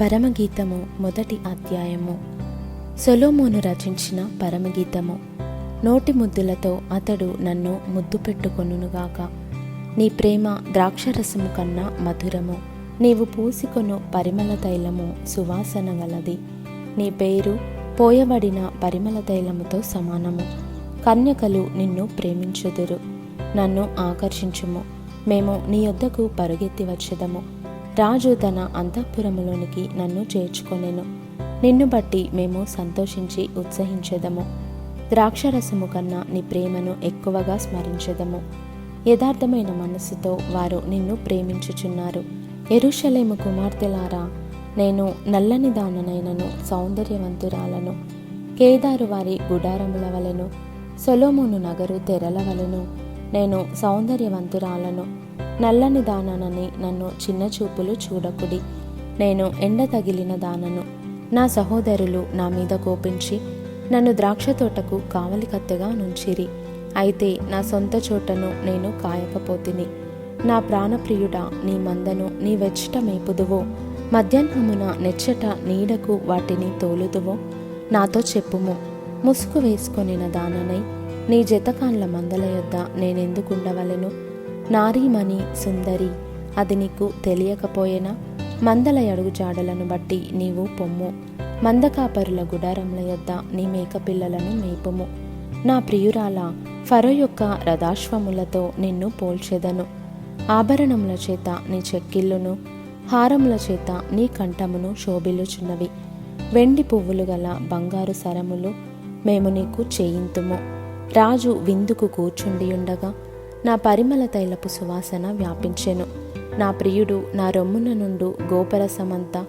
పరమగీతము మొదటి అధ్యాయము. సొలొమోను రచించిన పరమగీతము. నోటి ముద్దులతో అతడు నన్ను ముద్దు పెట్టుకొనుగాక. నీ ప్రేమ ద్రాక్షరసము కన్నా మధురము, నీవు పూసికొను పరిమళ తైలము సువాసన గలది. నీ పేరు పోయబడిన పరిమళ తైలముతో సమానము. కన్యకలు నిన్ను ప్రేమించుదురు. నన్ను ఆకర్షించుము, మేము నీ యొద్దకు పరుగెత్తి వచ్చెదము. రాజు తన అంతఃపురములోనికి నన్ను చేర్చుకొనెను. నిన్ను బట్టి మేము సంతోషించి ఉత్సహించెదము. ద్రాక్షరసము కన్నా నీ ప్రేమను ఎక్కువగా స్మరించెదము. యథార్థమైన మనస్సుతో వారు నిన్ను ప్రేమించుచున్నారు. యెరూషలేము కుమార్తెలారా, నేను నల్లని దాననైనను సౌందర్యవంతురాలను. కేదారు వారి గుడారముల వలెను, సొలొమోను నగరు తెరల వలెను నేను సౌందర్యవంతురాలను. నల్లని దాననని నన్ను చిన్న చూపులు చూడకుడి. నేను ఎండ తగిలిన దానను. నా సహోదరులు నా మీద కోపించి నన్ను ద్రాక్ష తోటకు కావలి కత్తెగా నుంచిరి. అయితే నా సొంత చోటను నేను కాయకపోతిని. నా ప్రాణప్రియుడా, నీ మందను నీ వెచ్చట మేపుదువో, మధ్యాహ్నమున నెచ్చట నీడకు వాటిని తోలుదువో నాతో చెప్పుము. ముసుగు వేసుకొనిన దాననై నీ జతకాన్ల మందల యొద్ద నేనెందుకుండవలెను? నారీమణి సుందరి, అది నీకు తెలియకపోయేనా? మందల అడుగుజాడలను బట్టి నీవు పొమ్ము. మందకాపరుల గుడారముల యొద్ద నీ మేకపిల్లలను మేపుము. నా ప్రియురాల, ఫరో యొక్క రథాశ్వములతో నిన్ను పోల్చెదను. ఆభరణముల చేత నీ చెక్కిళ్ళును, హారముల చేత నీ కంఠమును శోభిల్లుచున్నవి. వెండి పువ్వులు గల బంగారు సరములు మేము నీకు చేయింతుము. రాజు విందుకు కూర్చుండియుండగా నా పరిమళ తైలపు సువాసన వ్యాపించెను. నా ప్రియుడు నా రొమ్మున నుండు గోపరసమంతా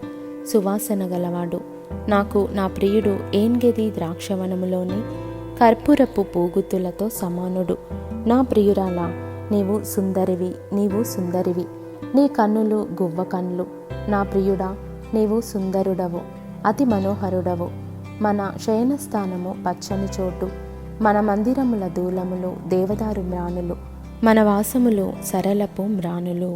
సువాసన గలవాడు. నాకు నా ప్రియుడు ఏన్గెది ద్రాక్షవనములోని కర్పూరపు పూగుత్తులతో సమానుడు. నా ప్రియురాలా, నీవు సుందరివి, నీవు సుందరివి. నీ కన్నులు గువ్వ కన్నులు. నా ప్రియుడా, నీవు సుందరుడవు, అతి మనోహరుడవు. మన శయనస్థానము పచ్చని చోటు, మన మందిరముల దూలములు దేవదారు మ్రానులు, మన వాసములు సరళపు మ్రానులు.